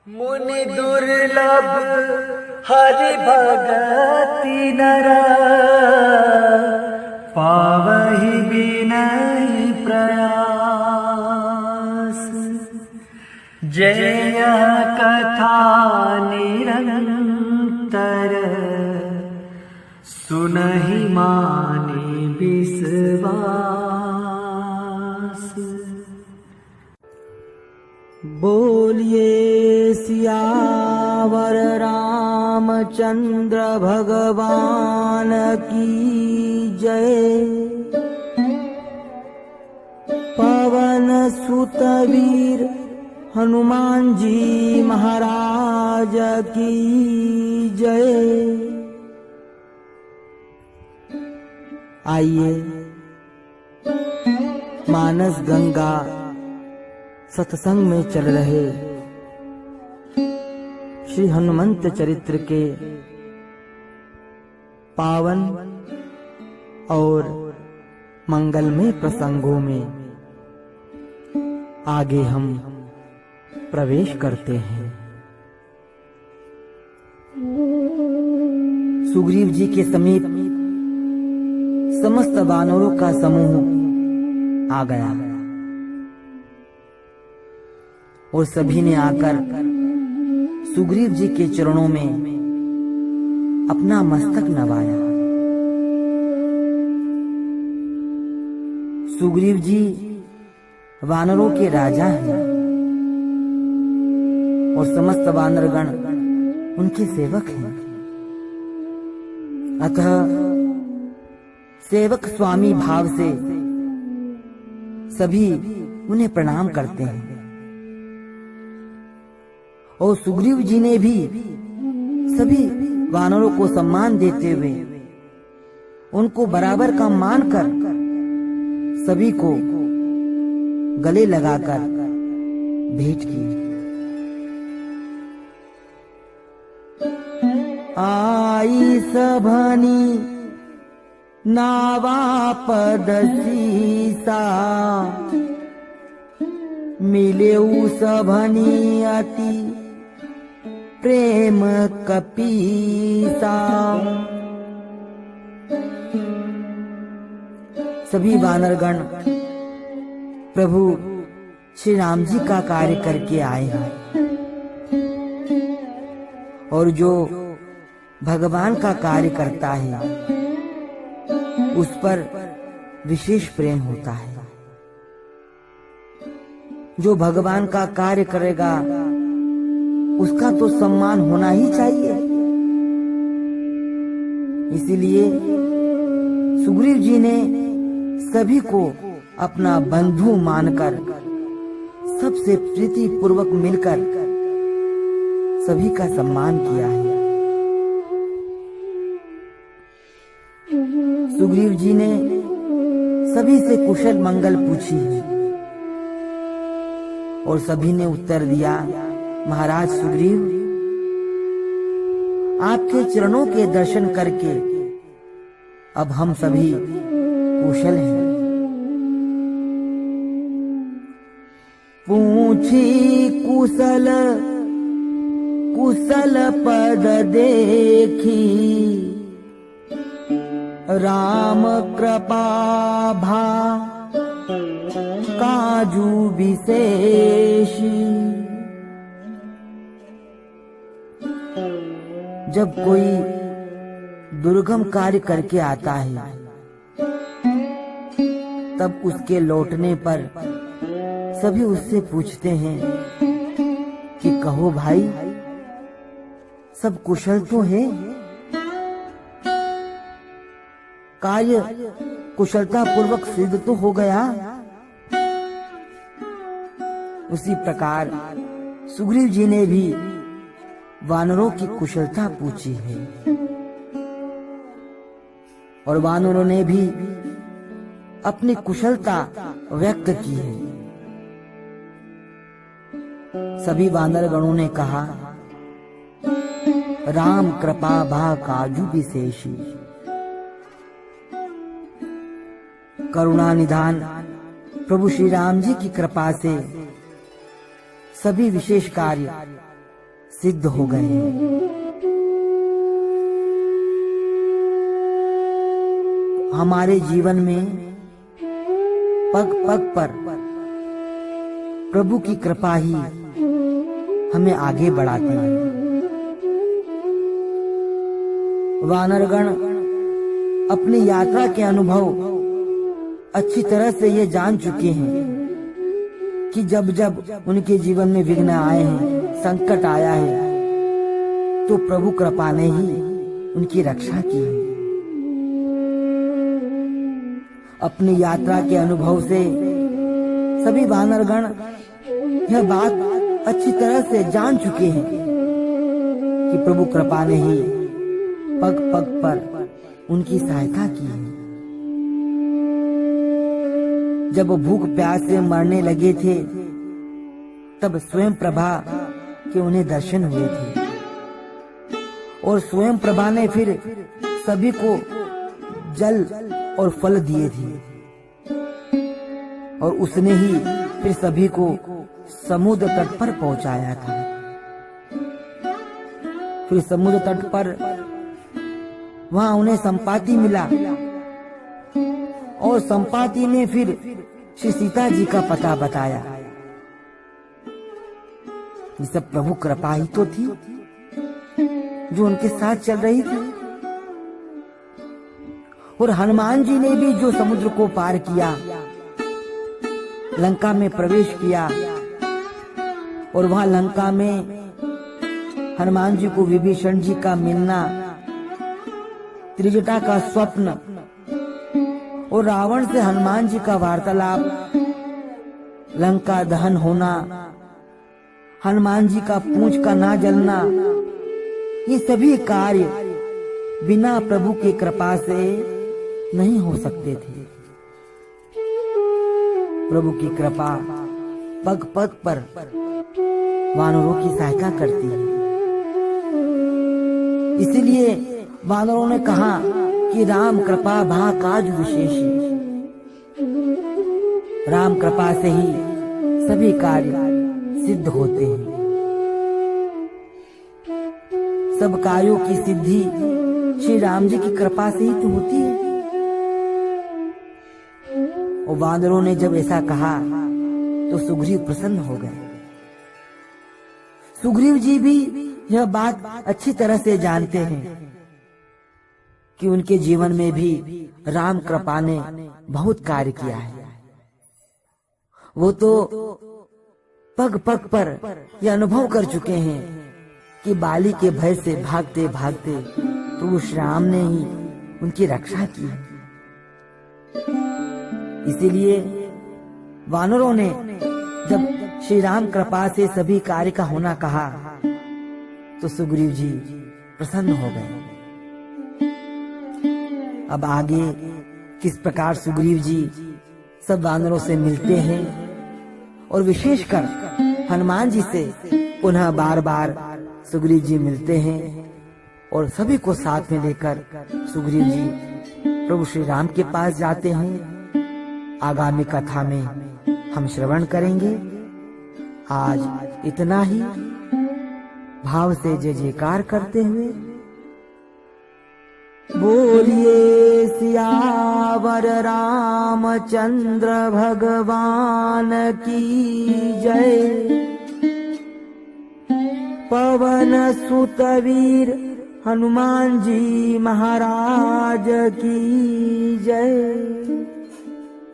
मुनि दुर्लभ हरि भगति नरा, पावहि विनय प्रयास। जय कथा निरंतर, सुनहि मानि विश्वास। बोलिए सियावर रामचंद्र भगवान की जय। पवन सुत वीर हनुमान जी महाराज की जय। आइए मानस गंगा सत्संग में चल रहे श्री हनुमंत चरित्र के पावन और मंगलमय प्रसंगों में आगे हम प्रवेश करते हैं। सुग्रीव जी के समीप समस्त वानरों का समूह आ गया और सभी ने आकर सुग्रीव जी के चरणों में अपना मस्तक नवाया। सुग्रीव जी वानरों के राजा हैं और समस्त वानरगण उनके सेवक हैं। अतः सेवक स्वामी भाव से सभी उन्हें प्रणाम करते हैं और सुग्रीव जी ने भी सभी वानरों को सम्मान देते हुए उनको बराबर का मानकर सभी को गले लगाकर भेंट की। आई सभनी नावा पद सीसा, मिलेऊ सभनी अति प्रेम कपीसा। सभी वानरगण प्रभु श्री राम जी का कार्य करके आए हैं और जो भगवान का कार्य करता है उस पर विशेष प्रेम होता है। जो भगवान का कार्य करेगा उसका तो सम्मान होना ही चाहिए। इसीलिए सुग्रीव जी ने सभी को अपना बंधु मानकर सबसे प्रीति पूर्वक मिलकर सभी का सम्मान किया है। सुग्रीव जी ने सभी से कुशल मंगल पूछी और सभी ने उत्तर दिया, महाराज सुग्रीव, आपके चरणों के दर्शन करके अब हम सभी कुशल हैं। पूछी कुशल कुशल पद देखी, राम कृपा भा काजू विशेषी। जब कोई दुर्गम कार्य करके आता है तब उसके लौटने पर सभी उससे पूछते हैं कि कहो भाई, सब कुशल तो है? कार्य कुशलता पूर्वक सिद्ध तो हो गया? उसी प्रकार सुग्रीव जी ने भी वानरों की कुशलता पूछी है और वानरों ने भी अपनी कुशलता व्यक्त की है। सभी वानरगणों ने कहा, राम कृपा भा काजू विशेषी। करुणा निधान प्रभु श्री राम जी की कृपा से सभी विशेष कार्य सिद्ध हो गए हैं। हमारे जीवन में पग पग पर प्रभु की कृपा ही हमें आगे बढ़ाती है। वानरगण अपनी यात्रा के अनुभव अच्छी तरह से ये जान चुके हैं कि जब जब उनके जीवन में विघ्न आए हैं, संकट आया है, तो प्रभु कृपा ने ही उनकी रक्षा की है। अपनी यात्रा के अनुभव से सभी वानरगण यह बात अच्छी तरह से जान चुके हैं कि प्रभु कृपा ने ही पग पग पर उनकी सहायता की है। जब वो भूख प्यास से मरने लगे थे, तब स्वयं प्रभा के उन्हें दर्शन हुए थे और स्वयं प्रभा ने फिर सभी को जल और फल दिए थे और उसने ही फिर सभी को समुद्र तट पर पहुंचाया था। फिर समुद्र तट पर वहां उन्हें संपाति मिला और संपाति ने फिर श्री सीता जी का पता बताया। ये सब प्रभु कृपा ही तो थी जो उनके साथ चल रही थी। और हनुमान जी ने भी जो समुद्र को पार किया, लंका में प्रवेश किया और वहां लंका में हनुमान जी को विभीषण जी का मिलना, त्रिजटा का स्वप्न और रावण से हनुमान जी का वार्तालाप, लंका दहन होना, हनुमान जी का पूंछ का ना जलना, ये सभी कार्य बिना प्रभु की कृपा से नहीं हो सकते थे। प्रभु की कृपा पग पग पर वानरों की सहायता करती है। इसलिए वानरों ने कहा कि राम कृपा भा काज विशेष। राम कृपा से ही सभी कार्य सिद्ध होते हैं। सब कार्यों की सिद्धि श्री राम जी की कृपा से ही तो होती है। और वानरों ने जब ऐसा कहा तो सुग्रीव प्रसन्न हो गए। सुग्रीव जी भी यह बात अच्छी तरह से जानते हैं कि उनके जीवन में भी राम कृपा ने बहुत कार्य किया है। वो तो पग पग पर यह अनुभव कर चुके हैं कि बाली के भय से भागते भागते प्रभु श्री राम ने ही उनकी रक्षा की। इसीलिए वानरों ने जब श्री राम कृपा से सभी कार्य का होना कहा तो सुग्रीव जी प्रसन्न हो गए। अब आगे किस प्रकार सुग्रीव जी सब वानरों से मिलते हैं और विशेषकर हनुमान जी से पुनः बार बार सुग्रीव जी मिलते हैं और सभी को साथ में लेकर सुग्रीव जी प्रभु श्री राम के पास जाते हैं। आगामी कथा में हम श्रवण करेंगे। आज इतना ही। भाव से जय जयकार करते हुए बोलिए सियावर रामचंद्र भगवान की जय। पवन सुत वीर हनुमान जी महाराज की जय।